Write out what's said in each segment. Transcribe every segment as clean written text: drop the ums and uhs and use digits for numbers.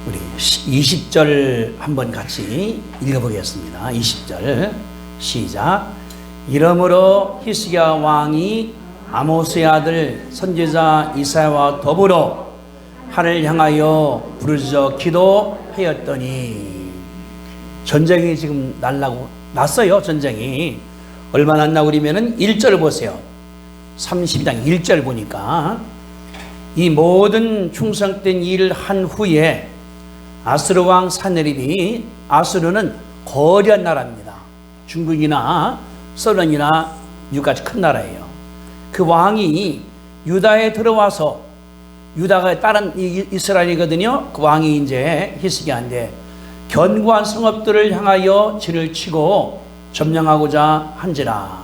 우리 20절 한번 같이 읽어보겠습니다. 20절 시작. 이러므로 히스기야 왕이 아모스의 아들 선지자 이사야와 더불어 하늘 향하여 부르짖어 기도하였더니, 전쟁이 지금 났어요. 전쟁이 얼마나 났나 그러면은 1절 보세요. 32장 1절 보니까 이 모든 충성된 일을 한 후에 아수르 왕 사네립이, 아수르는 거대한 나라입니다. 중국이나 소련이나 미국까지 큰 나라예요. 그 왕이 유다에 들어와서, 유다가 다른 이스라엘이거든요. 그 왕이 이제 히스기야인데 견고한 성읍들을 향하여 진을 치고 점령하고자 한지라.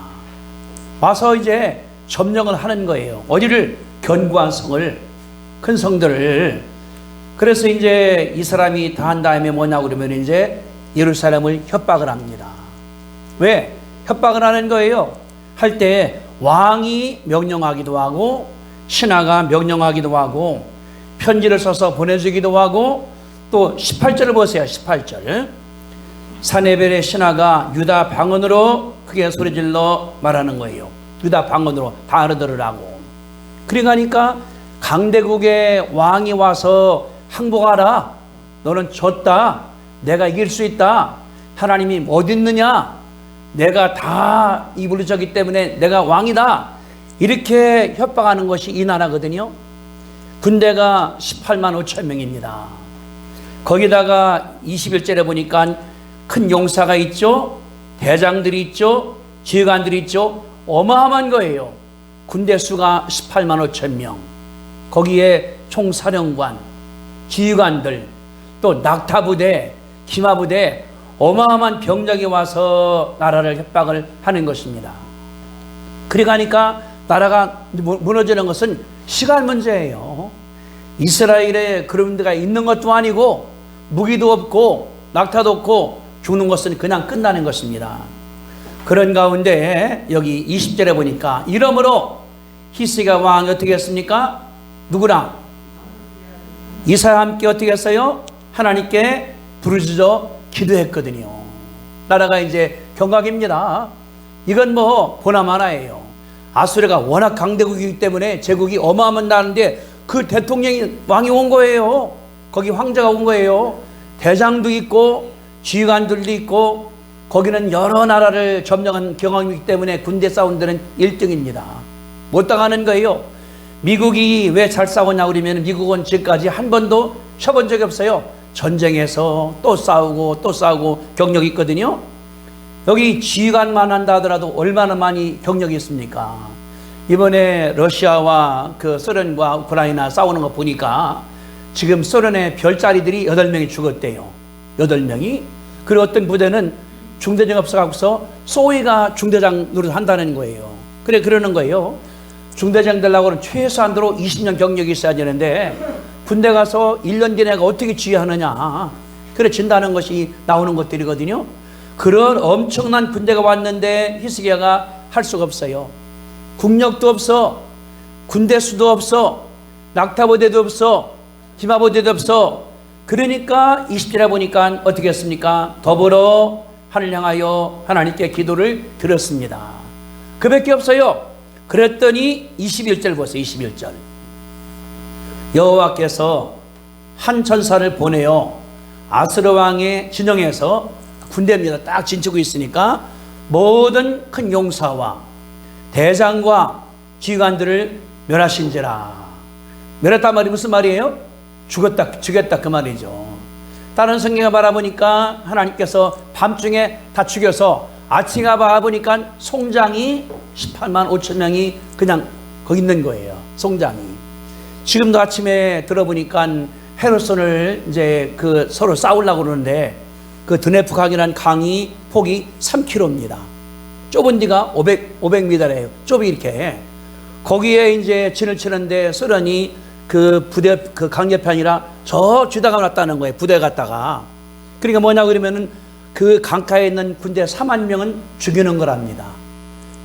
와서 이제 점령을 하는 거예요. 어디를? 견고한 성을, 큰 성들을. 그래서 이제 이 사람이 다 한 다음에 뭐냐 그러면 이제 예루살렘을 협박을 합니다. 왜? 협박을 하는 거예요. 할 때 왕이 명령하기도 하고 신하가 명령하기도 하고 편지를 써서 보내주기도 하고, 또 18절을 보세요. 18절. 사네벨의 신하가 유다 방언으로 크게 소리질러 말하는 거예요. 유다 방언으로 다 알아들으라고. 그러니까 강대국의 왕이 와서 항복하라. 너는 졌다. 내가 이길 수 있다. 하나님이 어디 있느냐? 내가 다 이불리졌기 때문에 내가 왕이다. 이렇게 협박하는 것이 이 나라거든요. 군대가 18만 5천 명입니다. 거기다가 21절에 보니까 큰 용사가 있죠. 대장들이 있죠. 지휘관들이 있죠. 어마어마한 거예요. 군대 수가 18만 5천 명. 거기에 총사령관, 지휘관들, 또 낙타부대, 기마부대, 어마어마한 병력이 와서 나라를 협박을 하는 것입니다. 그러니까 나라가 무너지는 것은 시간 문제예요. 이스라엘에 그런 데가 있는 것도 아니고 무기도 없고 낙타도 없고 죽는 것은 그냥 끝나는 것입니다. 그런 가운데 여기 20절에 보니까 이러므로 히스기야 왕이 어떻게 했습니까? 누구랑? 이사야와 함께 어떻게 했어요? 하나님께 부르짖어 기도했거든요. 나라가 이제 경각입니다. 이건 뭐 보나마나예요. 아수르가 워낙 강대국이기 때문에 제국이 어마어마한 나라인데 그 대통령이, 왕이 온 거예요. 거기 황제가 온 거예요. 대장도 있고 지휘관들도 있고, 거기는 여러 나라를 점령한 경험이기 때문에 군대 싸운 데는 1등입니다. 못 당하는 거예요. 미국이 왜 잘 싸우냐 그러면 미국은 지금까지 한 번도 쳐본 적이 없어요. 전쟁에서 또 싸우고 또 싸우고 경력이 있거든요. 여기 지휘관만 한다 하더라도 얼마나 많이 경력이 있습니까? 이번에 러시아와 그 소련과 우크라이나 싸우는 거 보니까 지금 소련의 별자리들이 8명이 죽었대요. 8명이. 그리고 어떤 부대는 중대장 없어갖고서 소위가 중대장 노릇 한다는 거예요. 그래, 그러는 거예요. 중대장 되려고는 최소한으로 20년 경력이 있어야 되는데 군대 가서 1년 뒤에 내가 어떻게 지휘하느냐. 그래 진다는 것이 나오는 것들이거든요. 그런 엄청난 군대가 왔는데 히스기야가 할 수가 없어요. 국력도 없어, 군대 수도 없어, 낙타부대도 없어, 기마부대도 없어. 그러니까 20절에 보니까 어떻게 했습니까? 더불어 하늘 향하여 하나님께 기도를 드렸습니다. 그밖에 없어요. 그랬더니 21절 보세요. 21절. 여호와께서 한 천사를 보내어 아수르 왕의 진영에서, 군대입니다. 딱 진치고 있으니까 모든 큰 용사와 대장과 지휘관들을 멸하신지라. 멸했단 말이 무슨 말이에요? 죽였다 그 말이죠. 다른 성경을 바라보니까 하나님께서 밤중에 다 죽여서 아침에 바라보니까 송장이 18만 5천 명이 그냥 거기 있는 거예요. 송장이. 지금도 아침에 들어보니까 헤르손을 이제 그 서로 싸우려고 그러는데 그 드네프강이라는 강이 폭이 3km입니다. 좁은 데가 500m래요. 좁이 이렇게. 거기에 이제 진을 치는데 소련이 그 부대, 그 강제편이라 저 쥐다가 놨다는 거예요. 부대 갔다가. 그러니까 뭐냐 그러면은 그 강가에 있는 군대 4만 명은 죽이는 거랍니다.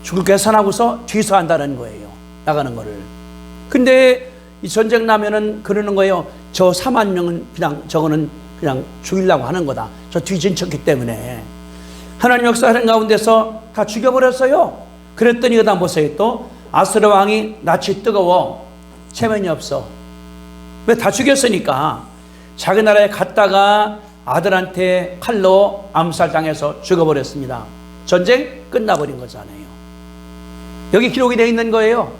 죽을 계산하고서 뒤서 한다는 거예요. 나가는 거를. 근데 이 전쟁 나면은 그러는 거예요. 저 4만 명은 그냥 저거는 그냥 죽이려고 하는 거다. 저 뒤진 쳤기 때문에. 하나님 역사하는 가운데서 다 죽여버렸어요. 그랬더니 그다음 보세요. 또 아수르 왕이 낯이 뜨거워 체면이 없어. 왜? 다 죽였으니까. 자기 나라에 갔다가 아들한테 칼로 암살당해서 죽어버렸습니다. 전쟁 끝나버린 거잖아요. 여기 기록이 되어 있는 거예요.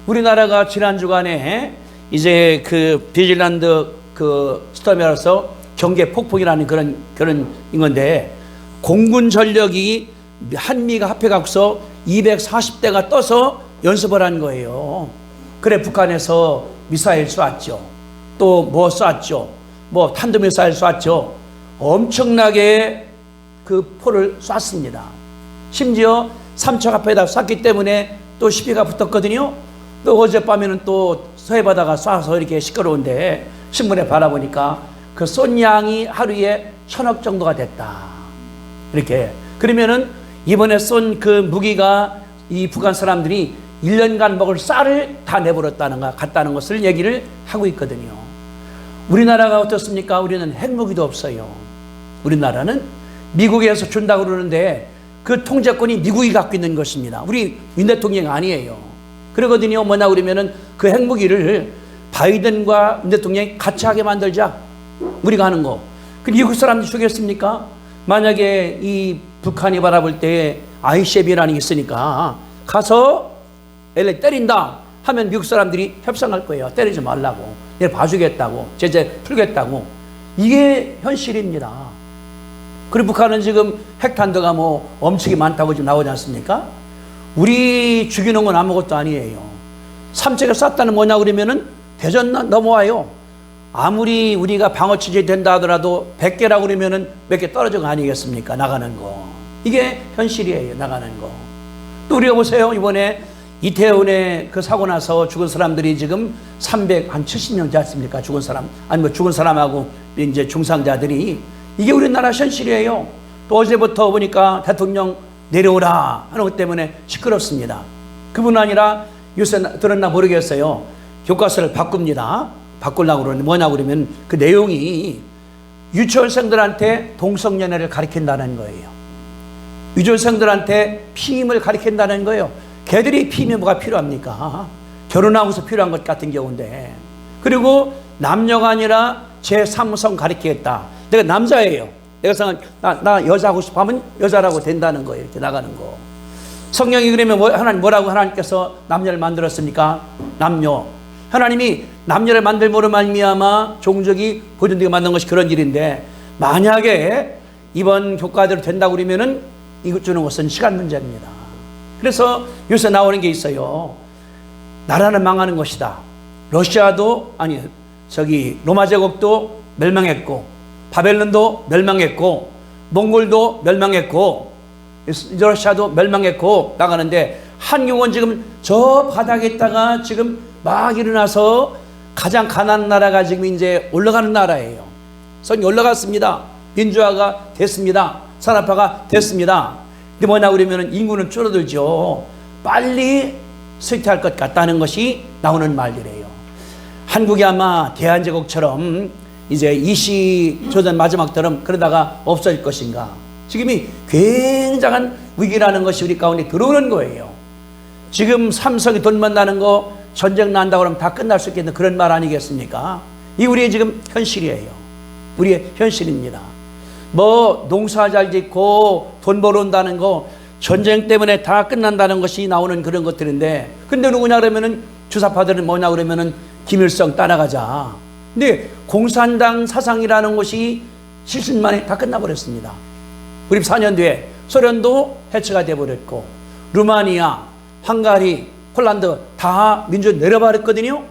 우리나라가 지난 주간에 이제 그 뉴질랜드 그 스톰이라서 경계 폭풍이라는 그런 건데, 공군 전력이 한미가 합해갖고서 240대가 떠서 연습을 한 거예요. 그래 북한에서 미사일 쐈죠. 또 뭐 쐈죠. 뭐 탄도미사일 쐈죠. 엄청나게 그 포를 쐈습니다. 심지어 삼척 앞에다 쐈기 때문에 또 시비가 붙었거든요. 또 어젯밤에는 또 서해바다가 쏴서 이렇게 시끄러운데 신문에 바라보니까 그 쏜 양이 하루에 1000억 정도가 됐다. 이렇게. 그러면은 이번에 쏜 그 무기가 이 북한 사람들이 1년간 먹을 쌀을 다 내버렸다는 것 같다는 것을 얘기를 하고 있거든요. 우리나라가 어떻습니까? 우리는 핵무기도 없어요. 우리나라는 미국에서 준다고 그러는데 그 통제권이 미국이 갖고 있는 것입니다. 우리 윤 대통령이 아니에요. 그러거든요. 뭐냐 그러면은 그 핵무기를 바이든과 윤 대통령이 같이 하게 만들자. 우리가 하는 거. 그 미국 사람들이 주겠습니까? 만약에 이 북한이 바라볼 때 ICBM이라는 게 있으니까 가서 LA 때린다 하면 미국 사람들이 협상할 거예요. 때리지 말라고. 얘 봐주겠다고. 제재 풀겠다고. 이게 현실입니다. 그리고 북한은 지금 핵탄두가 뭐 엄청이 많다고 지금 나오지 않습니까? 우리 죽이는 건 아무것도 아니에요. 삼척에 쐈다는 뭐냐 그러면은 대전 넘어와요. 아무리 우리가 방어 체제 된다 하더라도 100개라고 그러면은 몇 개 떨어진 거 아니겠습니까? 나가는 거. 이게 현실이에요. 나가는 거. 또 우리가 보세요. 이번에 이태원에 그 사고 나서 죽은 사람들이 지금 370명지 않습니까? 죽은 사람. 아니 뭐 죽은 사람하고 이제 중상자들이. 이게 우리나라 현실이에요. 또 어제부터 보니까 대통령 내려오라 하는 것 때문에 시끄럽습니다. 그뿐 아니라 요새 들었나 모르겠어요. 교과서를 바꿉니다. 바꾸려고 그러는데 뭐냐 그러면 그 내용이 유치원생들한테 동성연애를 가르친다는 거예요. 유치원생들한테 피임을 가르친다는 거예요. 걔들이 피임이 뭐가 필요합니까? 결혼하고서 필요한 것 같은 경우인데. 그리고 남녀가 아니라 제3성 가르치겠다. 내가 남자예요. 내가 생각, 나 여자 하고 싶어 하면 여자라고 된다는 거예요. 이렇게 나가는 거. 성경이 그러면 하나님 뭐라고 하나님께서 남녀를 만들었습니까? 남녀. 하나님이 남녀를 만들므로 말미암아 종족이 보존되게 만든 것이 그런 일인데, 만약에 이번 교과대로 된다고 그러면은 이것 주는 것은 시간 문제입니다. 그래서 요새 나오는 게 있어요. 나라는 망하는 것이다. 러시아도 아니 로마 제국도 멸망했고, 바벨론도 멸망했고, 몽골도 멸망했고, 러시아도 멸망했고 나가는데, 한국은 지금 저 바닥에 있다가 지금 막 일어나서 가장 가난한 나라가 지금 이제 올라가는 나라예요. 성이 올라갔습니다. 민주화가 됐습니다. 산업화가 됐습니다. 근데 뭐냐 그러면 인구는 줄어들죠. 빨리 쇠퇴할 것 같다는 것이 나오는 말들이에요. 한국이 아마 대한제국처럼 이제 이시조선 마지막처럼 그러다가 없어질 것인가. 지금이 굉장한 위기라는 것이 우리 가운데 들어오는 거예요. 지금 삼성이 돈 만나는 거 전쟁 난다고 그러면 다 끝날 수 있겠는 그런 말 아니겠습니까? 이 우리의 지금 현실이에요. 우리의 현실입니다. 뭐 농사 잘 짓고 돈 벌어온다는 거 전쟁 때문에 다 끝난다는 것이 나오는 그런 것들인데, 근데 누구냐 그러면은 주사파들은 뭐냐 그러면은 김일성 따라가자. 근데 공산당 사상이라는 것이 70만에 다 끝나버렸습니다. 우리 4년 뒤에 소련도 해체가 돼버렸고, 루마니아, 헝가리, 폴란드 다 민주 내려버렸거든요.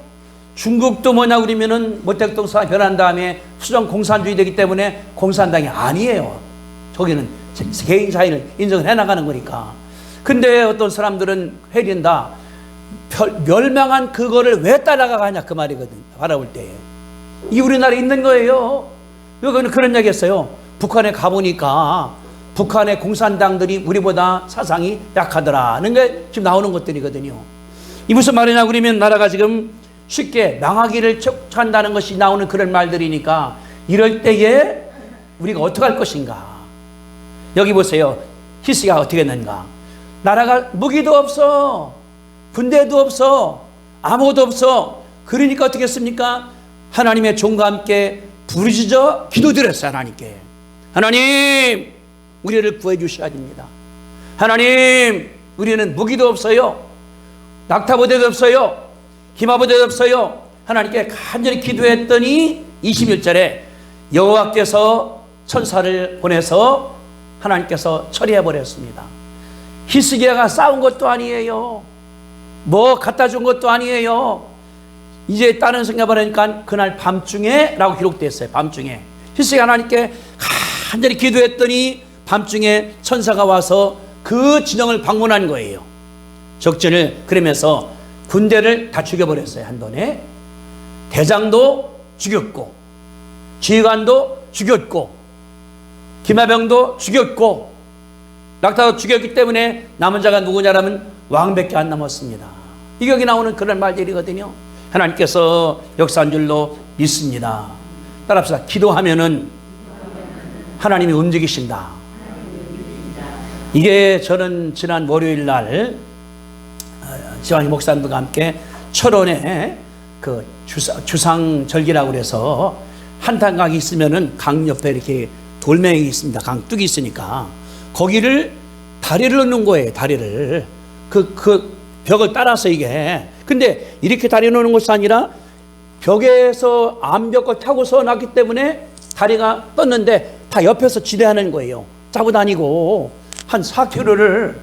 중국도 뭐냐 그러면은 모택동사가 변한 다음에 수정 공산주의 되기 때문에 공산당이 아니에요. 저기는 개인 자유를 인정을 해나가는 거니까. 근데 어떤 사람들은 해린다. 멸망한 그거를 왜 따라가냐 그 말이거든. 바라볼 때. 이 우리나라에 있는 거예요. 여기는 그런 얘기 했어요. 북한에 가보니까 북한의 공산당들이 우리보다 사상이 약하더라는 게 지금 나오는 것들이거든요. 이 무슨 말이냐 그러면 나라가 지금 쉽게 망하기를 촉구한다는 것이 나오는 그런 말들이니까 이럴 때에 우리가 어떻게 할 것인가. 여기 보세요. 히스기야가 어떻게 했는가. 나라가 무기도 없어, 군대도 없어, 아무것도 없어. 그러니까 어떻게 했습니까? 하나님의 종과 함께 부르짖어 기도드렸어요. 하나님께. 하나님, 우리를 구해 주셔야 됩니다. 하나님, 우리는 무기도 없어요, 낙타부대도 없어요, 기마부대도 없어요. 하나님께 간절히 기도했더니 21절에 여호와께서 천사를 보내서 하나님께서 처리해 버렸습니다. 히스기야가 싸운 것도 아니에요, 뭐 갖다 준 것도 아니에요. 이제 다른 성경 보니까 그날 밤중에 라고 기록되어 있어요. 밤중에 히스기야 하나님께 간절히 기도했더니 밤중에 천사가 와서 그 진영을 방문한 거예요. 적전을. 그러면서 군대를 다 죽여버렸어요. 한 번에. 대장도 죽였고, 지휘관도 죽였고, 기마병도 죽였고, 낙타도 죽였기 때문에 남은 자가 누구냐라면 왕밖에 안 남았습니다. 이게 여기 나오는 그런 말들이거든요. 하나님께서 역사한 줄로 믿습니다. 따라합시다. 기도하면은 하나님이 움직이신다. 이게 저는 지난 월요일 날 지환이 목사님들과 함께 철원에 그 주상절기라고 그래서 한탄강이 있으면은 강 옆에 이렇게 돌멩이 있습니다. 강 뚝이 있으니까 거기를 다리를 넣는 거예요. 다리를 그 벽을 따라서 이게. 근데 이렇게 다리 놓는 것이 아니라 벽에서 암벽을 타고서 놨기 때문에 다리가 떴는데 다 옆에서 지대하는 거예요. 짜고 다니고 한 4km를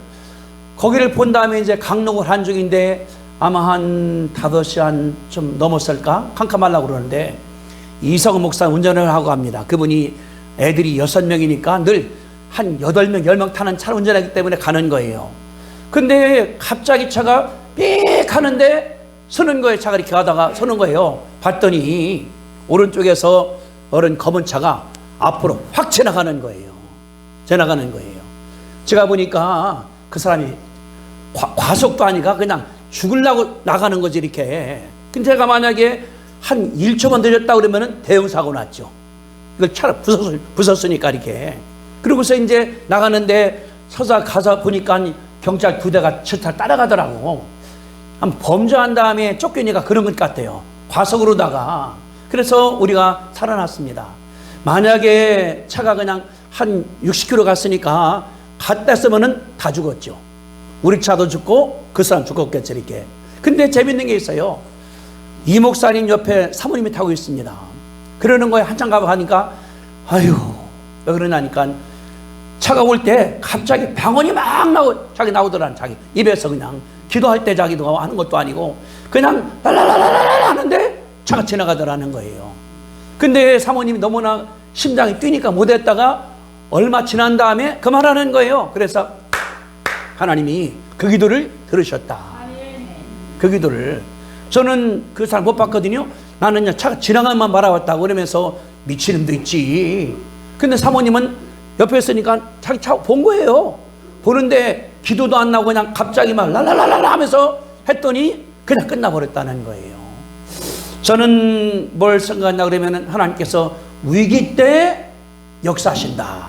거기를 본 다음에 이제 강릉을 한 중인데 아마 한 5시간 좀 넘었을까? 캄캄하려고 그러는데 이성은 목사 운전을 하고 갑니다. 그분이 애들이 6명이니까 늘 한 8명, 10명 타는 차를 운전하기 때문에 가는 거예요. 근데 갑자기 차가 삑 하는데 서는 거예요. 차가 이렇게 가다가 서는 거예요. 봤더니 오른쪽에서 어른 검은 차가 앞으로 확 지나가는 거예요. 지나가는 거예요. 제가 보니까 그 사람이 과속도 아니가 그냥 죽으려고 나가는 거지 이렇게. 근데 제가 만약에 한 1초만 늦었다 그러면 대형 사고 났죠. 이걸 차를 부쉈으니까 이렇게. 그러고서 이제 나가는데 서서 가서 보니까 경찰 2대가 저차 따라가더라고. 한 범죄한 다음에 쫓기니까 그런 것 같아요. 과속으로다가. 그래서 우리가 살아났습니다. 만약에 차가 그냥 한 60km 갔으니까 갔다 했으면은 다 죽었죠. 우리 차도 죽고 그 사람 죽었겠죠 이렇게. 근데 재밌는 게 있어요. 이 목사님 옆에 사모님이 타고 있습니다. 그러는 거에 한참 가니까 아유 왜 그러냐니까 차가 올 때 갑자기 방언이 막 자기 나오더라는. 자기 입에서 그냥 기도할 때 자기도 하는 것도 아니고 그냥 랄랄랄랄 하는데 차가 지나가더라는 거예요. 근데 사모님이 너무나 심장이 뛰니까 못했다가 얼마 지난 다음에 그만하는 거예요. 그래서 하나님이 그 기도를 들으셨다. 그 기도를. 저는 그 사람 못 봤거든요. 나는 차가 지나가만 바라봤다고 그러면서 미치는 도 있지. 근데 사모님은 옆에 있으니까 자기 차 본 거예요. 보는데 기도도 안 나고 그냥 갑자기 막 랄랄랄라 하면서 했더니 그냥 끝나버렸다는 거예요. 저는 뭘 생각하냐 그러면 하나님께서 위기 때 역사하신다.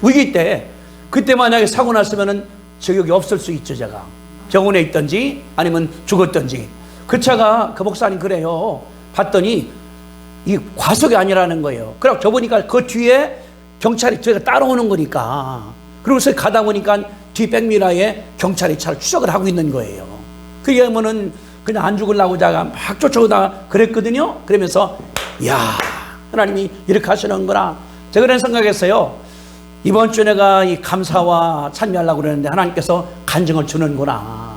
위기 때. 그때 만약에 사고 났으면 저 여기 없을 수 있죠. 제가 병원에 있든지 아니면 죽었든지. 그 차가 그 목사님 그래요. 봤더니 이 과속이 아니라는 거예요. 그래서 저 보니까 그 뒤에 경찰이 뒤에 따라오는 거니까. 그러고서 가다 보니까 뒤 백미러에 경찰이 차를 추적을 하고 있는 거예요. 그러면은 그냥 안 죽으려고 자가 막 쫓아오다가 그랬거든요. 그러면서 이야 하나님이 이렇게 하시는구나. 제가 그런 생각했어요. 이번 주 내가 이 감사와 찬미하려고 그러는데 하나님께서 간증을 주는구나.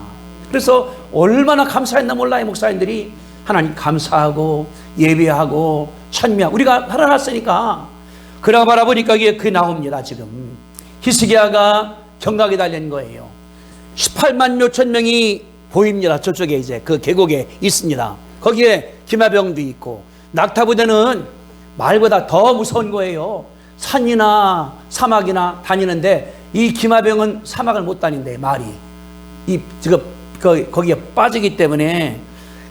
그래서 얼마나 감사했나 몰라요. 목사님들이 하나님 감사하고 예배하고 찬미하고 우리가 살아났으니까. 그러고 바라보니까 이게 그게 나옵니다. 지금 히스기야가 경각에 달린 거예요. 18만 몇천 명이 보입니다. 저쪽에 이제 그 계곡에 있습니다. 거기에 기마병도 있고 낙타부대는 말보다 더 무서운 거예요. 산이나 사막이나 다니는데 이 기마병은 사막을 못 다닌대. 말이 이 지금 거기에 빠지기 때문에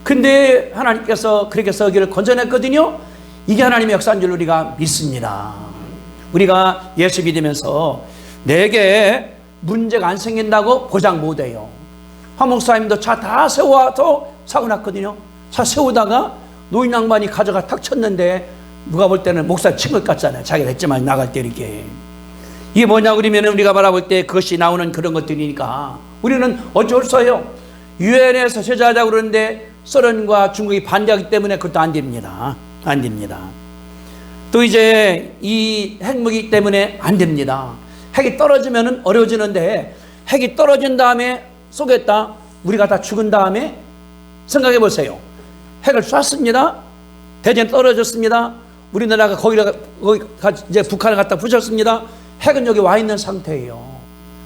근데 하나님께서 그렇게 해서 여기를 건져냈거든요. 이게 하나님의 역사인 줄 우리가 믿습니다. 우리가 예수 믿으면서 내게 문제가 안 생긴다고 보장 못해요. 한 목사님도 차 다 세워서 사고 났거든요. 차 세우다가 노인 양반이 가져가 탁 쳤는데 누가 볼 때는 목사 친 것 같잖아요. 자기가 했지만 나갈 때 이렇게. 이게 뭐냐 그러면 우리가 바라볼 때 그것이 나오는 그런 것들이니까 우리는 어쩔 수 없어요. 유엔에서 제재하자고 그러는데 소련과 중국이 반대하기 때문에 그것도 안 됩니다. 안 됩니다. 또 이제 이 핵무기 때문에 안 됩니다. 핵이 떨어지면 어려워지는데 핵이 떨어진 다음에 쏘겠다. 우리가 다 죽은 다음에 생각해 보세요. 핵을 쐈습니다. 대전 떨어졌습니다. 우리나라가 거기 이제 북한을 갖다 부셨습니다. 핵은 여기 와 있는 상태예요.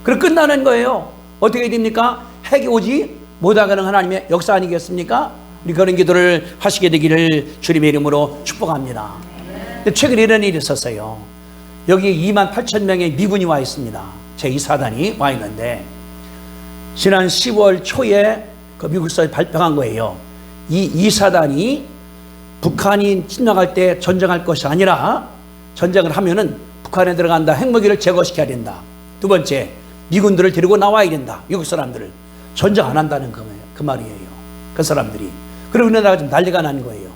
그럼 끝나는 거예요. 어떻게 됩니까? 핵이 오지 못하는 하나님의 역사 아니겠습니까? 우리 그런 기도를 하시게 되기를 주님의 이름으로 축복합니다. 근데 최근에 이런 일이 있었어요. 여기 28,000명의 미군이 와 있습니다. 제2사단이 와 있는데 지난 10월 초에 그 미국에서 발표한 거예요. 이 사단이 북한이 침략할 때 전쟁할 것이 아니라 전쟁을 하면은 북한에 들어간다. 핵무기를 제거시켜야 된다. 두 번째, 미군들을 데리고 나와야 된다. 미국 사람들을. 전쟁 안 한다는 그 말이에요. 그 사람들이. 그리고 우리나라가 좀 난리가 난 거예요.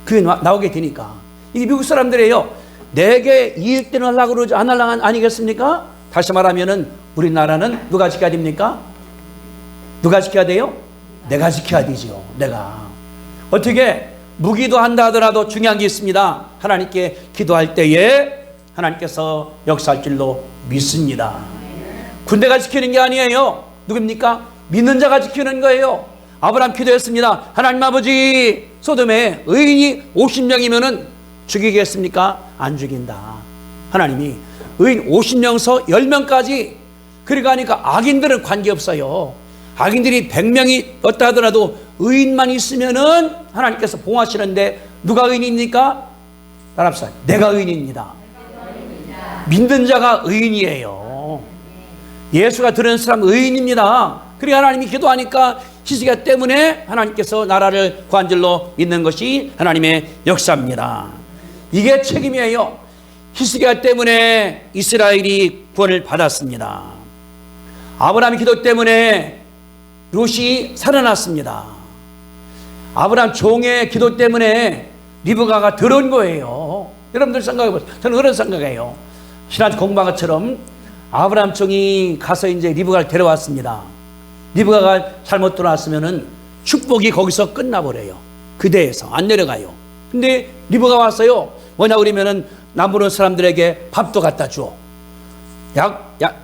그게 나오게 되니까. 이게 미국 사람들이에요. 내게 이익되는 하려고 그러지 안 하려고 아니겠습니까? 다시 말하면은 우리나라는 누가 지켜야 됩니까? 누가 지켜야 돼요? 내가 지켜야 되죠. 내가. 어떻게 무기도 한다 하더라도 중요한 게 있습니다. 하나님께 기도할 때에 하나님께서 역사할 줄로 믿습니다. 군대가 지키는 게 아니에요. 누굽니까? 믿는 자가 지키는 거예요. 아브라함 기도했습니다. 하나님 아버지, 소돔에 의인이 50명이면은 죽이겠습니까? 안 죽인다. 하나님이 의인 50명서 10명까지 그러니까 하니까 악인들은 관계없어요. 악인들이 100명이 어떠 하더라도 의인만 있으면은 하나님께서 봉하시는데 누가 의인입니까? 따라합시다. 내가 의인입니다. 믿는 자가 의인이에요. 예수가 들은 사람 의인입니다. 그리고 하나님이 기도하니까 히스기야 때문에 하나님께서 나라를 구한 줄로 믿는 것이 하나님의 역사입니다. 이게 책임이에요. 히스기야 때문에 이스라엘이 구원을 받았습니다. 아브라함의 기도 때문에 롯이 살아났습니다. 아브라함 종의 기도 때문에 리브가가 들어온 거예요. 여러분들 생각해 보세요. 저는 그런 생각해요. 지난주 공부한 것처럼 아브라함 종이 가서 이제 리브가를 데려왔습니다. 리브가가 잘못 들어왔으면은 축복이 거기서 끝나버려요. 그대에서 안 내려가요. 근데 리브가 왔어요. 뭐냐 그러면은 남부는 사람들에게 밥도 갖다 줘.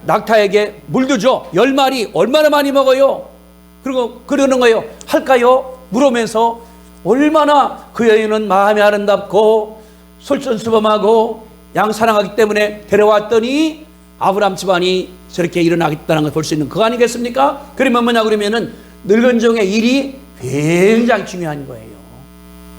낙타에게 물도 줘. 10마리 얼마나 많이 먹어요. 그리고 그러는 거예요. 할까요? 물으면서 얼마나 그 여인은 마음이 아름답고 솔선수범하고 양 사랑하기 때문에 데려왔더니 아브라함 집안이 저렇게 일어나겠다는 걸 볼 수 있는 그거 아니겠습니까? 그러면 뭐냐 그러면은 늙은 종의 일이 굉장히 중요한 거예요.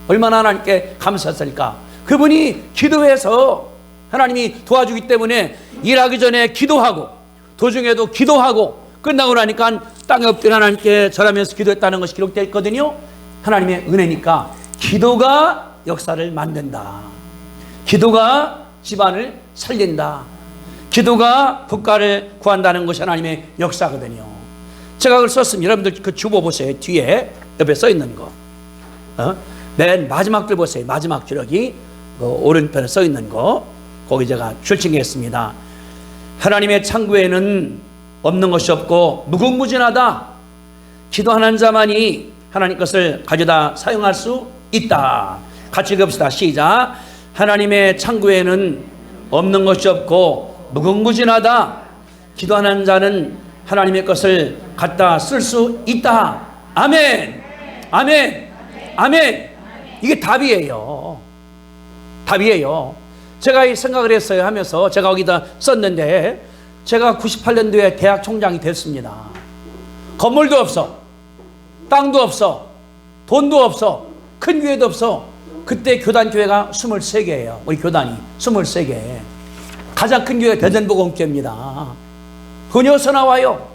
얼마나 하나님께 감사했을까? 그분이 기도해서 하나님이 도와주기 때문에 일하기 전에 기도하고 도중에도 기도하고 끝나고 나니까 땅에 엎드려 하나님께 절하면서 기도했다는 것이 기록되어 있거든요. 하나님의 은혜니까 기도가 역사를 만든다. 기도가 집안을 살린다. 기도가 국가를 구한다는 것이 하나님의 역사거든요. 제가 그걸 썼습니다. 여러분들 그 주보 보세요. 뒤에 옆에 써 있는 거. 맨 마지막 줄 보세요. 마지막 줄 여기 그 오른편에 써 있는 거. 거기 제가 출칭했습니다. 하나님의 창구에는 없는 것이 없고 무궁무진하다. 기도하는 자만이 하나님 것을 가져다 사용할 수 있다. 같이 읽읍시다. 시작. 하나님의 창구에는 없는 것이 없고 무궁무진하다. 기도하는 자는 하나님의 것을 갖다 쓸 수 있다. 아멘. 아멘. 아멘. 이게 답이에요. 답이에요. 제가 이 생각을 했어요 하면서 제가 거기다 썼는데 제가 98년도에 대학 총장이 됐습니다. 건물도 없어. 땅도 없어. 돈도 없어. 큰 교회도 없어. 그때 교단교회가 23개예요. 우리 교단이 23개. 가장 큰 교회 대전복음교회입니다. 돈이 어디서 나와요?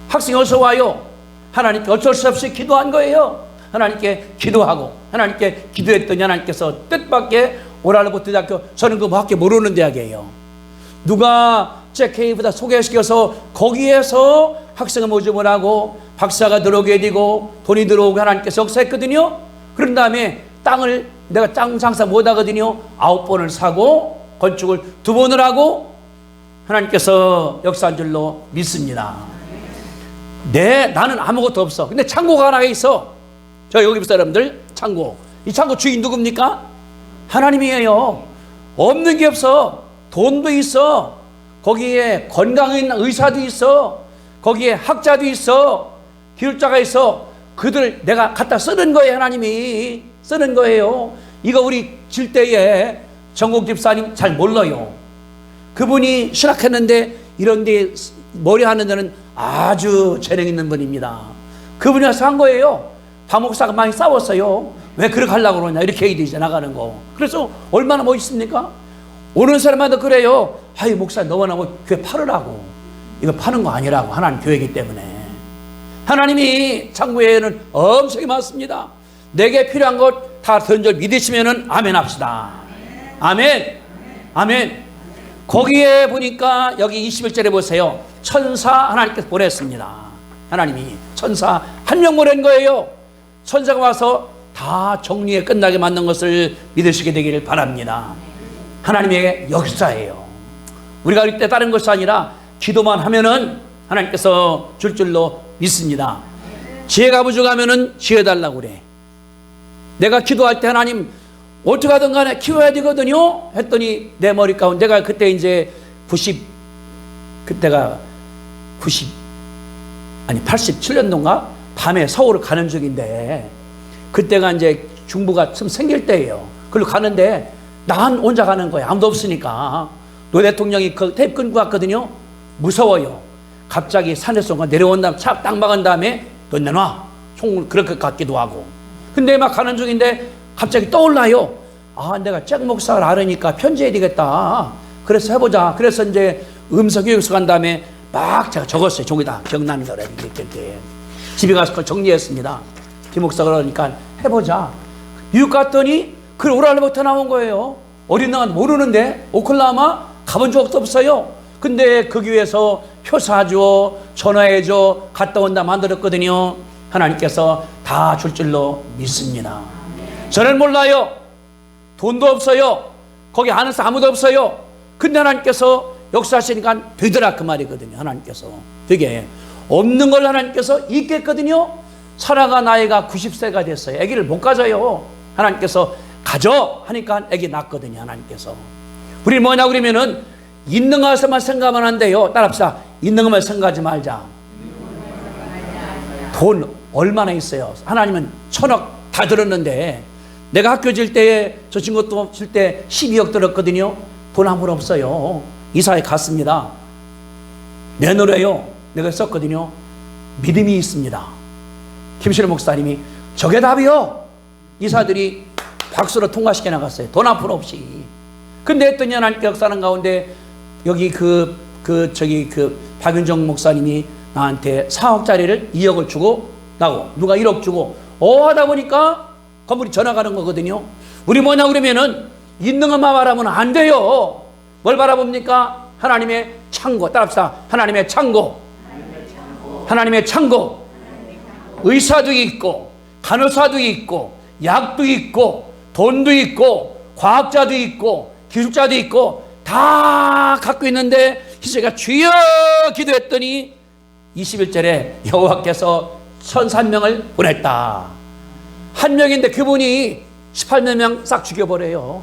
학생이 어디서 와요? 하나님께 어쩔 수 없이 기도한 거예요. 하나님께 기도하고 하나님께 기도했더니 하나님께서 뜻밖의 오랄로버트 대학교, 저는 그 밖에 모르는 대학이에요. 누가 JK보다 소개시켜서 거기에서 학생을 모집을 하고 박사가 들어오게 되고 돈이 들어오고 하나님께서 역사했거든요. 그런 다음에 땅을 내가 땅 장사 못하거든요. 9번을 사고 건축을 2번을 하고 하나님께서 역사한 줄로 믿습니다. 나는 아무것도 없어. 근데 창고가 하나 있어. 저 여기 사람들 창고. 이 창고 주인 누굽니까? 하나님이에요. 없는 게 없어. 돈도 있어. 거기에 건강한 의사도 있어. 거기에 학자도 있어. 기술자가 있어. 그들 내가 갖다 쓰는 거예요. 하나님이 쓰는 거예요. 이거 우리 질대에 정국 집사님 잘 몰라요. 그분이 신학했는데 이런 데 머리 하는 데는 아주 재능 있는 분입니다. 그분이 와서 한 거예요. 박목사가 많이 싸웠어요. 왜 그렇게 하려고 그러냐, 이렇게 해야 되지, 나가는 거. 그래서 얼마나 멋있습니까? 오는 사람마다 그래요. 아이 목사 너무나 교회 팔으라고. 이거 파는 거 아니라고. 하나님 교회이기 때문에. 하나님이 창고에는 엄청나게 많습니다. 내게 필요한 것 다 던져 믿으시면은 아멘 합시다. 아멘. 아멘. 거기에 보니까 여기 21절에 보세요. 천사 하나님께서 보냈습니다. 하나님이 천사 한 명 보낸 거예요. 천사가 와서 다 정리에 끝나게 만든 것을 믿으시게 되기를 바랍니다. 하나님의 역사예요. 우리가 이때 다른 것이 아니라 기도만 하면은 하나님께서 줄 줄로 믿습니다. 지혜가 부족하면은 지혜 달라고 그래. 내가 기도할 때 하나님 어떻게 하든 간에 키워야 되거든요 했더니 내 머리 가운데 내가 그때 이제 87년도인가 밤에 서울을 가는 중인데 그때가 이제 중부가 좀 생길 때예요. 그걸로 가는데 난 혼자 가는 거예요. 아무도 없으니까. 노 대통령이 그 테이프 끊고 갔거든요. 무서워요. 갑자기 산에서 내려온 다음에 차 딱 막은 다음에 너 내놔. 총을 그렇게 갖기도 하고. 근데 막 가는 중인데 갑자기 떠올라요. 아, 내가 잭 목사를 알으니까 편지해야 되겠다. 그래서 해보자. 그래서 이제 음성교육소 간 다음에 막 제가 적었어요. 종이다. 기억나는 거래. 집에 가서 그걸 정리했습니다. 김 목사가 그러니까 해보자. 미국 갔더니 그 오랄로부터 나온 거예요. 어린 나간 모르는데 오클라호마 가본 적도 없어요. 근데 그 교회에서 표 사줘, 전화해줘, 갔다 온다 만들었거든요. 하나님께서 다 줄 줄로 믿습니다. 저는 몰라요. 돈도 없어요. 거기 아는 사람 아무도 없어요. 근데 하나님께서 역사하시니까 되더라 그 말이거든요. 하나님께서 되게 없는 걸 하나님께서 있게 했거든요. 살아가 나이가 90세가 됐어요. 아기를 못 가져요. 하나님께서 가져 하니까 아기 낳거든요. 하나님께서. 우리 뭐냐 그러면은 있는 것에만 생각하면 안 돼요. 따라합시다. 있는 것만 생각하지 말자. 돈 얼마나 있어요? 하나님은 1,000억 다 들었는데 내가 학교 질 때 저 친구도 질 때 12억 들었거든요. 돈 한 푼 없어요. 이사에 갔습니다. 내놓으래요. 내가 썼거든요. 믿음이 있습니다. 김신호 목사님이 저게 답이요. 이사들이 박수로 통과시켜 나갔어요. 돈 한 푼 없이. 근데 했더니 하나님께 역사하는 가운데 여기 박윤정 목사님이 나한테 4억짜리를 2억을 주고 나고 누가 1억 주고 하다 보니까 건물이 전화 가는 거거든요. 우리 뭐냐 그러면은 있는 것만 바라보면 안 돼요. 뭘 바라봅니까? 하나님의 창고. 따라합시다. 하나님의 창고. 하나님의 창고. 의사도 있고 간호사도 있고 약도 있고 돈도 있고 과학자도 있고 기술자도 있고 다 갖고 있는데 희세가 주여 기도했더니 21절에 여호와께서 천사 한 명을 보냈다. 한 명인데 그분이 18만 명 싹 죽여버려요.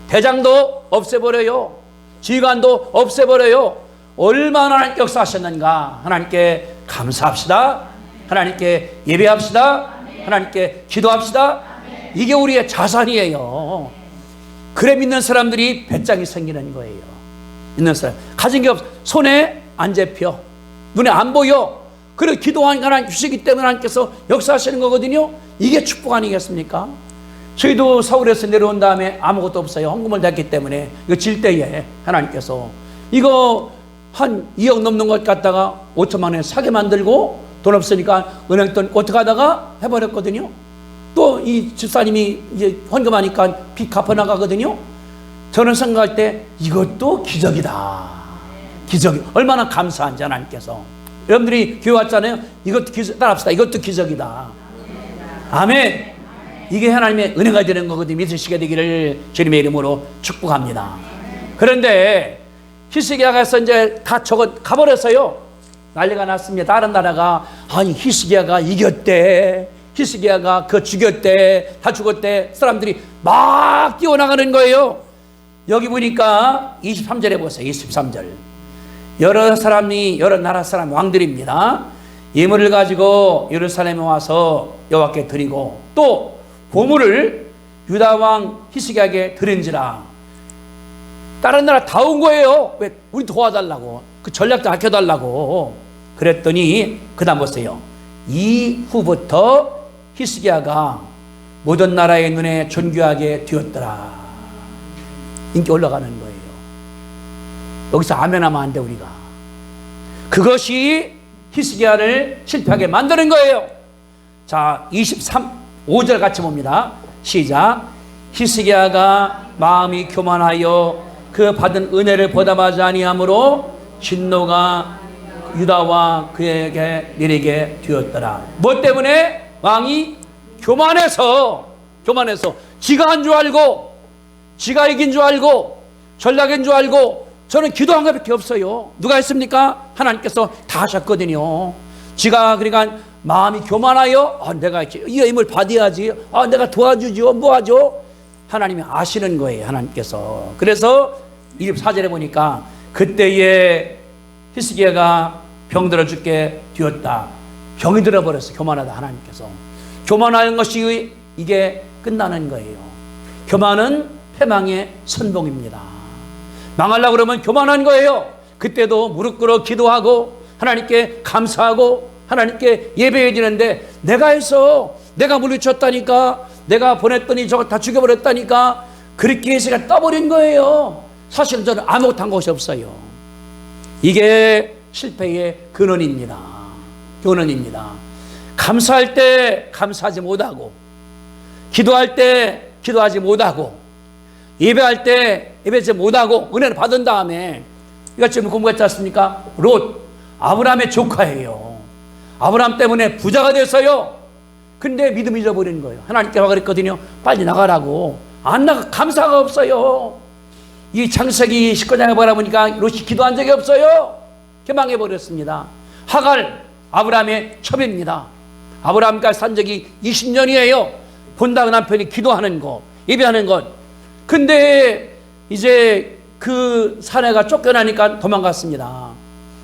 대장도 없애버려요. 지휘관도 없애버려요. 얼마나 역사하셨는가. 하나님께 감사합시다. 하나님께 예배합시다. 하나님께 기도합시다. 이게 우리의 자산이에요. 그래 믿는 사람들이 배짱이 생기는 거예요. 믿는 사람 가진 게 없어. 손에 안 잡혀. 눈에 안 보여. 그래 기도하니까 하나님 주시기 때문에 하나님께서 역사하시는 거거든요. 이게 축복 아니겠습니까? 저희도 서울에서 내려온 다음에 아무것도 없어요. 헌금을 냈기 때문에 이거 질 때에 하나님께서 이거 한 2억 넘는 것 갖다가 5천만 원에 사게 만들고 돈 없으니까 은행 돈 어떻게 하다가 해버렸거든요. 또 이 집사님이 이제 헌금하니까 빚 갚아 나가거든요. 저는 생각할 때 이것도 기적이다. 기적이 얼마나 감사한지 하나님께서. 여러분들이 교회 왔잖아요. 이것도 기적, 따라합시다. 이것도 기적이다. 아멘. 이게 하나님의 은혜가 되는 거거든요. 믿으시게 되기를 주님의 이름으로 축복합니다. 그런데 히스기야가서 이제 다 저거 가버렸어요. 난리가 났습니다. 다른 나라가 아니 히스기야가 이겼대. 히스기야가 그 죽였대. 다 죽었대. 사람들이 막 뛰어나가는 거예요. 여기 보니까 23절에 보세요. 23절. 여러 사람이 여러 나라 사람 왕들입니다. 예물을 가지고 예루살렘에 와서 여호와께 드리고 또 보물을 유다 왕 히스기야에게 드린지라. 다른 나라 다 온 거예요. 왜? 우리 도와달라고. 그 전략도 아껴달라고. 그랬더니 그 다음 보세요. 이후부터 히스기야가 모든 나라의 눈에 존귀하게 되었더라. 인기 올라가는 거예요. 여기서 아멘하면 안 돼 우리가. 그것이 히스기야를 실패하게 만드는 거예요. 자, 5절 같이 봅니다. 시작. 히스기야가 마음이 교만하여 그 받은 은혜를 보답하지 아니하므로 진노가 유다와 그에게 내리게 되었더라. 뭐 때문에? 왕이 교만해서 지가 한 줄 알고 지가 이긴 줄 알고 전략인 줄 알고. 저는 기도한 것밖에 없어요. 누가 했습니까? 하나님께서 다 하셨거든요. 지가 그러니까 마음이 교만하여 내가 이 힘을 받아야지. 내가 도와주죠. 뭐하죠? 하나님이 아시는 거예요. 하나님께서. 그래서 24절에 보니까 그때에 히스기야가 병들어 죽게 되었다. 병이 들어버렸어. 교만하다. 하나님께서. 교만하는 것이 이게 끝나는 거예요. 교만은 패망의 선봉입니다. 망하려고 그러면 교만한 거예요. 그때도 무릎 꿇어 기도하고 하나님께 감사하고 하나님께 예배해 드리는데 내가 해서 내가 물리쳤다니까 내가 보냈더니 저거 다 죽여버렸다니까 그렇게 해서 떠버린 거예요. 사실은 저는 아무것도 한 것이 없어요. 이게 실패의 근원입니다. 근원입니다. 감사할 때 감사하지 못하고 기도할 때 기도하지 못하고 예배할 때 예배하지 못하고 은혜를 받은 다음에 이거 지금 공부했지 않습니까? 롯 아브라함의 조카예요. 아브라함 때문에 부자가 됐어요. 근데 믿음 잊어버리는 거예요. 하나님께서 그랬거든요. 빨리 나가라고. 안 나가. 감사가 없어요. 이 창세기 19장에 바라보니까 롯이 기도한 적이 없어요. 개망해버렸습니다. 하갈 아브라함의 첩입니다. 아브라함과 산 적이 20년이에요. 본다고 남편이 기도하는 것 예배하는 것. 근데 이제 그 사내가 쫓겨나니까 도망갔습니다.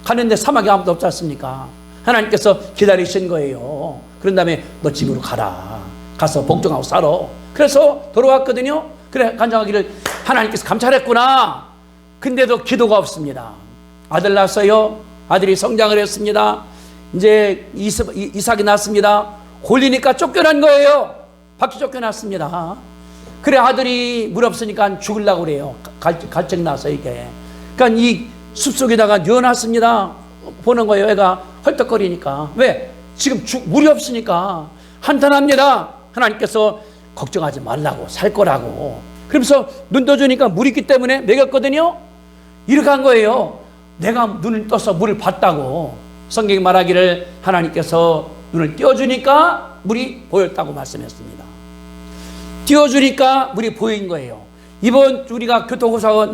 가는데 사막에 아무도 없지 않습니까? 하나님께서 기다리신 거예요. 그런 다음에 너 집으로 가라. 가서 복종하고 살아. 그래서 돌아왔거든요. 그래 간장하기를 하나님께서 감찰했구나. 근데도 기도가 없습니다. 아들 낳았어요. 아들이 성장을 했습니다. 이제 이삭이 낳았습니다. 골리니까 쫓겨난 거예요. 밖에 쫓겨났습니다. 그래 아들이 물 없으니까 죽으려고 그래요. 갈증 나서 이게. 그러니까 이 숲속에다가 넣어놨습니다. 보는 거예요. 애가 헐떡거리니까. 왜? 지금 물이 없으니까 한탄합니다. 하나님께서 걱정하지 말라고 살 거라고. 그러면서 눈 떠주니까 물이 있기 때문에 먹였거든요. 이렇게 한 거예요. 내가 눈을 떠서 물을 봤다고. 성경이 말하기를 하나님께서 눈을 띄워주니까 물이 보였다고 말씀했습니다. 띄워주니까 물이 보인 거예요. 이번 우리가 교통사고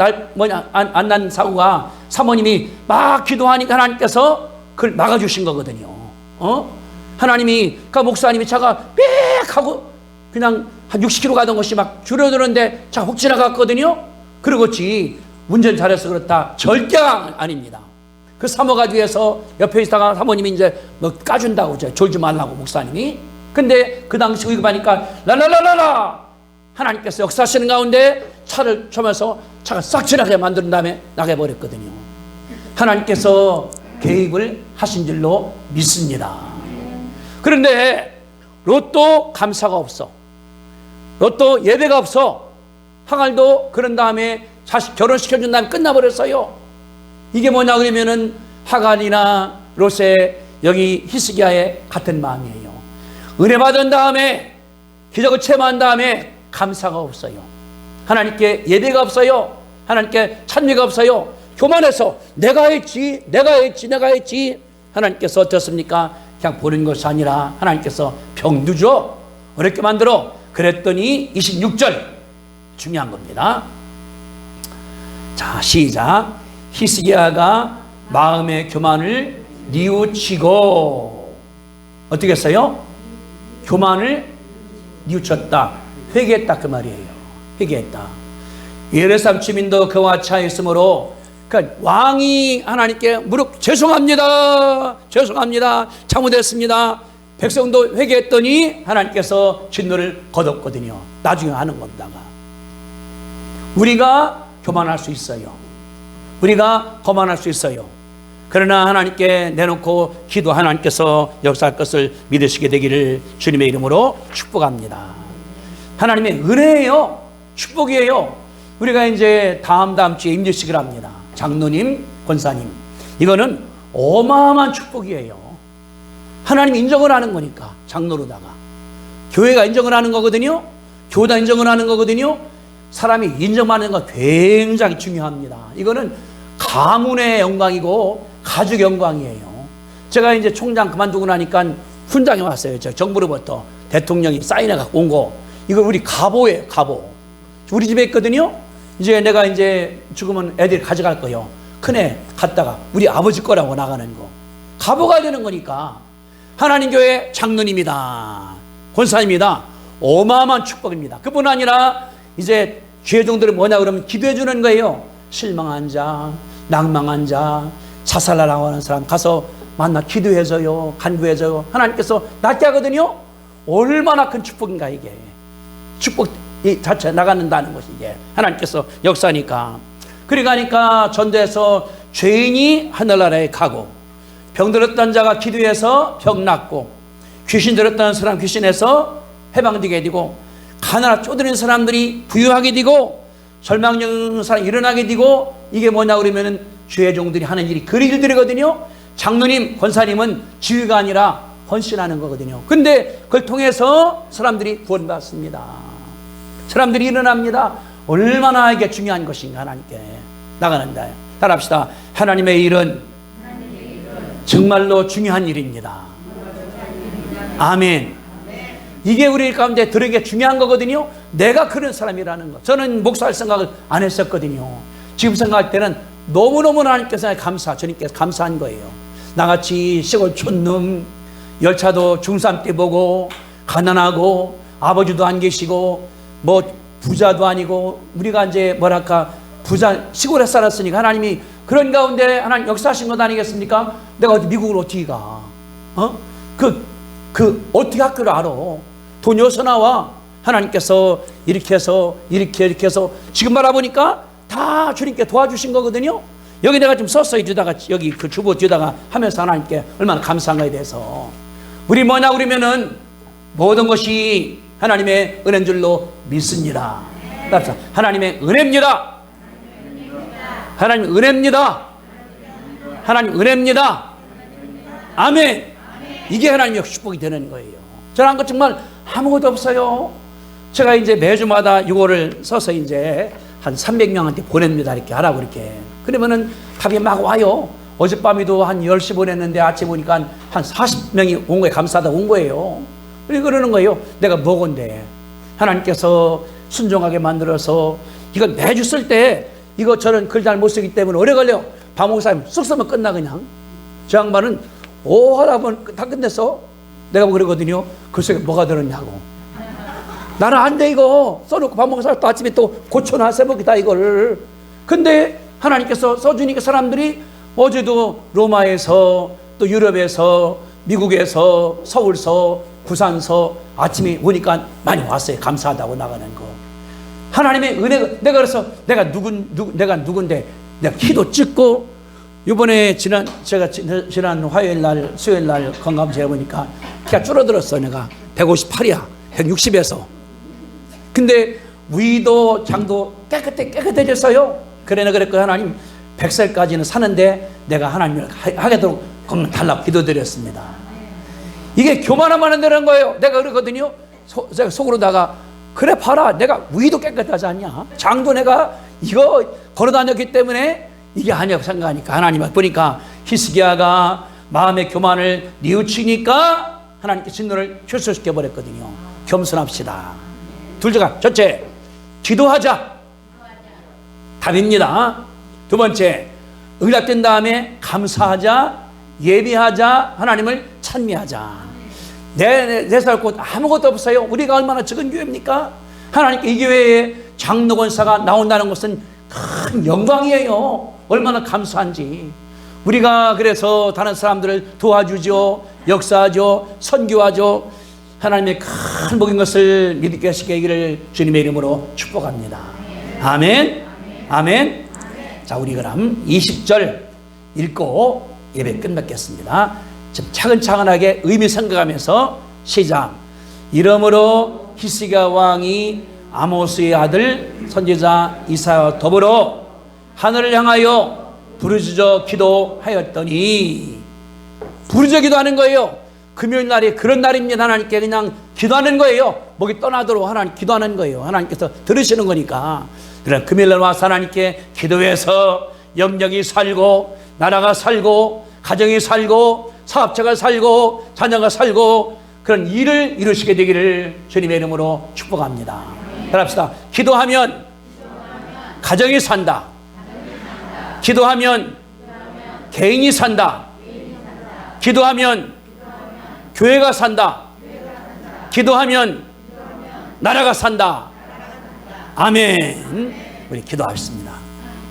안 난 사고가 사모님이 막 기도하니까 하나님께서 그걸 막아주신 거거든요. 하나님이 그 목사님이 차가 빽 하고 그냥 한 60km 가던 것이 막 줄어드는데 차가 훅 지나갔거든요. 그러겠지. 운전 잘해서 그렇다. 절대 아닙니다. 그 사모가 뒤에서 옆에 있다가 사모님이 이제 뭐 까준다고 졸지 말라고 목사님이. 근데 그 당시 위급하니까 라라라라라 하나님께서 역사하시는 가운데 차를 쳐면서 차가 싹 지나게 만든 다음에 나가버렸거든요. 하나님께서 개입을 하신 줄로 믿습니다. 그런데 롯도 감사가 없어. 롯도 예배가 없어. 하갈도 그런 다음에 자식 결혼시켜준 다음에 끝나버렸어요. 이게 뭐냐 그러면은 하갈이나 롯의 여기 히스기야의 같은 마음이에요. 은혜 받은 다음에 기적을 체험한 다음에 감사가 없어요. 하나님께 예배가 없어요. 하나님께 찬미가 없어요. 교만해서 내가 했지 하나님께서 어떻습니까? 그냥 보는 것이 아니라 하나님께서 병두죠. 어렵게 만들어. 그랬더니 26절 중요한 겁니다. 자, 시작. 히스기야가 마음의 교만을 뉘우치고 어떻게 했어요? 교만을 뉘우쳤다. 회개했다 그 말이에요. 회개했다. 예루살렘 주민도 그와 차있으므로 그러니까 왕이 하나님께 무릎 죄송합니다. 잘못했습니다. 백성도 회개했더니 하나님께서 진노를 거뒀거든요. 나중에 하는 겁니다. 우리가 교만할 수 있어요. 우리가 거만할 수 있어요. 그러나 하나님께 내놓고 기도 하나님께서 역사할 것을 믿으시게 되기를 주님의 이름으로 축복합니다. 하나님의 은혜예요. 축복이에요. 우리가 이제 다음 주에 임재식을 합니다. 장로님, 권사님. 이거는 어마어마한 축복이에요. 하나님 인정을 하는 거니까 장로로다가 교회가 인정을 하는 거거든요. 교단 인정을 하는 거거든요. 사람이 인정하는 거 굉장히 중요합니다. 이거는 가문의 영광이고 가족 영광이에요. 제가 이제 총장 그만두고 나니까 훈장에 왔어요. 저 정부로부터 대통령이 사인해 갖고 온 거. 이거 우리 가보예요. 가보. 우리 집에 있거든요. 이제 내가 이제 죽으면 애들이 가져갈 거예요. 큰애 갖다가 우리 아버지 거라고 나가는 거. 가보가 되는 거니까. 하나님 교회 장로님이다. 권사님이다. 어마어마한 축복입니다. 그뿐 아니라 이제 죄종들은 뭐냐 그러면 기도해 주는 거예요. 실망한 자, 낭망한 자, 자살하려고 하는 사람 가서 만나 기도해줘요. 간구해줘요. 하나님께서 낫게 하거든요. 얼마나 큰 축복인가 이게. 축복 이 자체 나가는다는 것이 이게 하나님께서 역사니까. 그러니까 전도해서 죄인이 하늘나라에 가고 병 들었던 자가 기도해서 병 낫고 귀신 들었던 사람 귀신에서 해방되게 되고 가난하 쪼드는 사람들이 부유하게 되고 절망적인 사람이 일어나게 되고 이게 뭐냐 그러면은 주의 종들이 하는 일이 그 일들이거든요. 장로님, 권사님은 지휘가 아니라 헌신하는 거거든요. 근데 그걸 통해서 사람들이 구원받습니다. 사람들이 일어납니다. 얼마나 이게 중요한 것인가 하나님께 나가는다. 따라합시다. 하나님의 일은 정말로 중요한 일입니다. 아멘. 이게 우리 가운데 들에게 중요한 거거든요. 내가 그런 사람이라는 거. 저는 목사할 생각을 안 했었거든요. 지금 생각할 때는 너무너무 하나님께서 주님께서 감사한 거예요. 나같이 시골 촌놈, 열차도 중3 때 보고 가난하고 아버지도 안 계시고 뭐 부자도 아니고 우리가 이제 뭐랄까 부자 시골에 살았으니까 하나님이 그런 가운데 하나님 역사하신 것 아니겠습니까? 내가 어디 미국을 어떻게 가? 어떻게 학교를 알아? 돈이 어디서 나와? 하나님께서 이렇게 해서 지금 바라보니까 다 주님께 도와주신 거거든요. 여기 내가 좀 썼어요. 뒤다가 여기 그 주보 뒤다가 하면서 하나님께 얼마나 감사한가에 대해서. 우리 뭐냐 그러면은 모든 것이 하나님의 은혜인 줄로 믿습니다. 하나님의 은혜입니다. 하나님 은혜입니다. 하나님 은혜입니다. 아멘. 이게 하나님의 축복이 되는 거예요. 저는 그 정말 아무것도 없어요. 제가 이제 매주마다 이거를 써서 이제 한 300명한테 보냅니다. 이렇게 하라고 이렇게. 그러면은 답이 막 와요. 어젯밤에도 한 10시 보냈는데 아침에 보니까 한 40명이 온 거예요. 감사하다 온 거예요. 그러는 거예요. 내가 뭐건데. 하나님께서 순종하게 만들어서 이거 매주 쓸 때 이거 저는 글 잘 못 쓰기 때문에 오래 걸려요. 방목사님 쑥 쓰면 끝나 그냥. 저 양반은 하다 보면 다 끝냈어. 내가 그러거든요. 글쎄 뭐가 들었냐고. 나는 안 돼 이거. 써놓고 방목사님 또 아침에 또 고쳐놔 새벽이다 이거를. 근데 하나님께서 써주니까 사람들이 어제도 로마에서 또 유럽에서 미국에서 서울서 부산서 아침에 오니까 많이 왔어요. 감사하다고 나가는 거. 하나님의 은혜가 내가 그래서 내가 누군데 내가 키도 찍고 이번에 제가 지난 화요일 날 수요일 날 건강검진해 보니까 키가 줄어들었어. 내가 158이야. 160에서. 근데 위도 장도 깨끗해졌어요. 그랬고 하나님 100살까지는 사는데 내가 하나님을 하게 되도록 그럼 달라고 기도드렸습니다. 이게 교만하면 안 되는 거예요. 내가 그러거든요. 제가 속으로다가 그래 봐라, 내가 위도 깨끗하지 않냐, 장도 내가 이거 걸어다녔기 때문에 이게 아니라고 생각하니까 하나님 보니까 히스기야가 마음의 교만을 뉘우치니까 하나님께 진노를 출소시켜 버렸거든요. 겸손합시다. 둘째가, 첫째, 기도하자. 답입니다. 두 번째, 응답된 다음에 감사하자, 예배하자, 하나님을 찬미하자. 내 살고 아무것도 없어요. 우리가 얼마나 적은 교회입니까? 하나님께 이 교회에 장로 권사가 나온다는 것은 큰 영광이에요. 얼마나 감사한지. 우리가 그래서 다른 사람들을 도와주죠, 역사하죠, 선교하죠. 하나님의 큰 복인 것을 믿게 하시기를 주님의 이름으로 축복합니다. 아멘. 아멘. 자, 우리 그럼 20절 읽고 예배 끝맺겠습니다. 좀 차근차근하게 의미 생각하면서 시작. 이러므로 히스기야 왕이 아모스의 아들 선지자 이사야와 더불어 하늘을 향하여 부르짖어 기도하였더니, 부르짖어 기도하는 거예요. 금요일 날이 그런 날입니다. 하나님께 그냥 기도하는 거예요. 목이 떠나도록 하나님 기도하는 거예요. 하나님께서 들으시는 거니까. 그래, 금요일 날 와서 하나님께 기도해서 영역이 살고, 나라가 살고, 가정이 살고, 사업자가 살고, 자녀가 살고, 그런 일을 이루시게 되기를 주님의 이름으로 축복합니다. 따라합시다. 기도하면 가정이 산다. 기도하면 개인이 산다. 기도하면 교회가 산다. 기도하면 나라가 산다. 아멘. 우리 기도하겠습니다.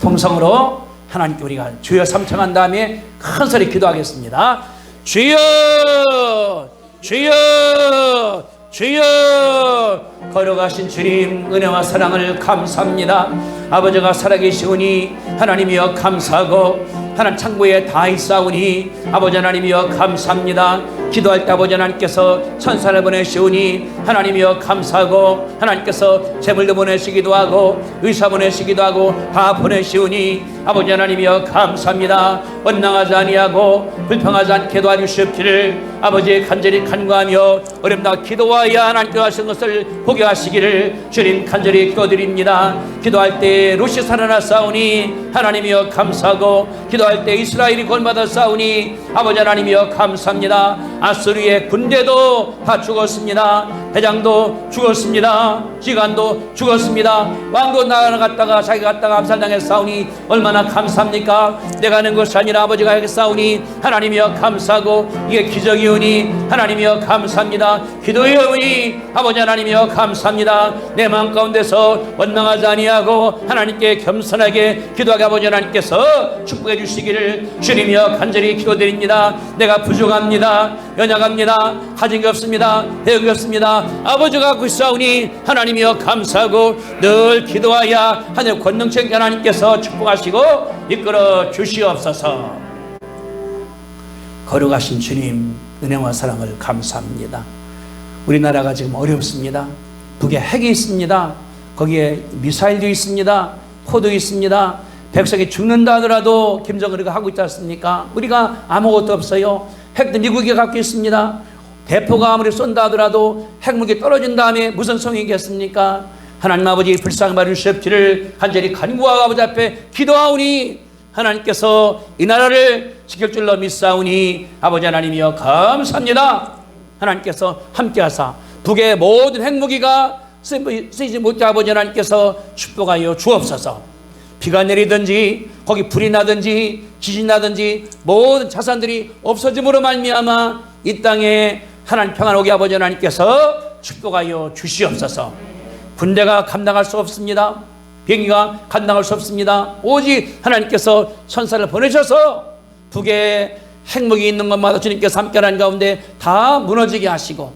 통성으로 하나님께 우리가 주여 삼창한 다음에 큰 소리 기도하겠습니다. 주여, 주여, 주여. 걸어가신 주님 은혜와 사랑을 감사합니다. 아버지가 살아계시오니 하나님이여 감사하고, 하나님 창고에 다 있사오니 아버지 하나님이여 감사합니다. 기도할 때 아버지 하나님께서 천사를 보내시오니 하나님이여 감사하고, 하나님께서 재물도 보내시기도 하고 의사 보내시기도 하고 다 보내시오니 아버지 하나님이여 감사합니다. 원망하지 아니하고 불평하지 않게 도와주시옵기를 아버지 간절히 간구하며 어렵다 기도하여 하나님께 하신 것을 보게 하시기를 주님 간절히 기도드립니다. 기도할 때 롯이 살아났사오니 하나님이여 감사하고, 기도할 때 이스라엘이 구원받아 싸우니 아버지 하나님이여 감사합니다. 아수르의 군대도 다 죽었습니다. 대장도 죽었습니다. 지간도 죽었습니다. 왕도 나아갔다가 자기가 갔다가 암살당해 싸우니 얼마나 감사합니까? 내가 하는 것이 아니라 아버지가 하게 싸우니 하나님이여 감사하고, 이게 기적이오니 하나님이여 감사합니다. 기도해오니 아버지 하나님이여 감사합니다. 내 마음 가운데서 원망하지 아니하고 하나님께 겸손하게 기도하게 아버지 하나님께서 축복해 주시기를 주님이여 간절히 기도드립니다. 내가 부족합니다. 연약합니다. 가진 게 없습니다. 배운 게 없습니다. 아버지가 갖고 있사오니 하나님이여 감사하고, 늘 기도하여 하늘 권능책 하나님께서 축복하시고 이끌어 주시옵소서. 걸어가신 주님 은혜와 사랑을 감사합니다. 우리나라가 지금 어렵습니다. 북에 핵이 있습니다. 거기에 미사일도 있습니다. 포도 있습니다. 백성이 죽는다 하더라도 김정은이가 하고 있지 않습니까? 우리가 아무것도 없어요. 핵도 미국이 갖고 있습니다. 대포가 아무리 쏜다 하더라도 핵무기 떨어진 다음에 무슨 소용이 있겠습니까? 하나님 아버지 불쌍히 봐주시옵기를 간절히 간구하고 아버지 앞에 기도하오니 하나님께서 이 나라를 지킬 줄로 믿사오니 아버지 하나님이여 감사합니다. 하나님께서 함께하사 북의 모든 핵무기가 쓰이지 못해 아버지 하나님께서 축복하여 주옵소서. 비가 내리든지 거기 불이 나든지 지진 나든지 모든 자산들이 없어짐으로 말미암아 이 땅에 하나님 평안 오게 아버지 하나님께서 축복하여 주시옵소서. 군대가 감당할 수 없습니다. 비행기가 감당할 수 없습니다. 오직 하나님께서 천사를 보내셔서 북에 핵무기 있는 것마다 주님께서 함께하는 가운데 다 무너지게 하시고,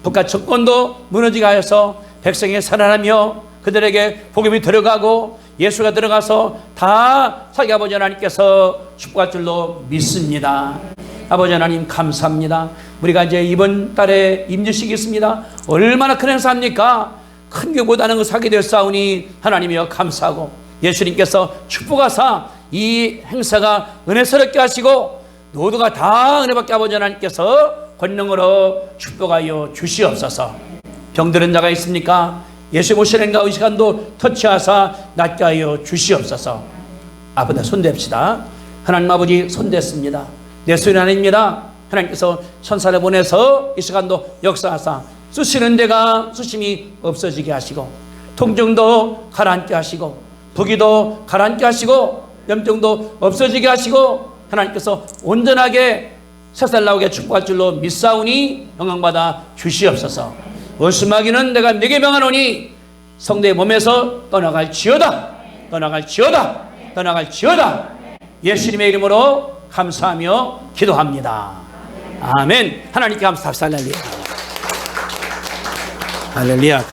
북한 정권도 무너지게 하여서 백성이 살아나며 그들에게 복음이 들어가고 예수가 들어가서 다 자기 아버지 하나님께서 축복할 줄로 믿습니다. 아버지 하나님 감사합니다. 우리가 이제 이번 달에 임주식이 있습니다. 얼마나 큰 행사입니까? 큰 교보다는 거 사게 되었사오니 하나님이여 감사하고, 예수님께서 축복하사 이 행사가 은혜스럽게 하시고 모두가 다 은혜밖에 아버지 하나님께서 권능으로 축복하여 주시옵소서. 병들은 자가 있습니까? 예수 모시는가 이 시간도 터치하사 낫게 하여 주시옵소서. 아버지 손댑시다. 하나님 아버지 손댔습니다. 내 손이 아닙니다. 하나님께서 천사를 보내서 이 시간도 역사하사 쓰시는 데가 수심이 없어지게 하시고 통증도 가라앉게 하시고 부기도 가라앉게 하시고 염증도 없어지게 하시고 하나님께서 온전하게 새살 나오게 축복할 줄로 믿사오니 영광받아 주시옵소서. 원수마귀는 내가 네게 명하노니 성도의 몸에서 떠나갈지어다. 떠나갈지어다. 떠나갈지어다. 예수님의 이름으로 감사하며 기도합니다. 아멘. 하나님께 감사합니다. 할렐루야. 할렐루야.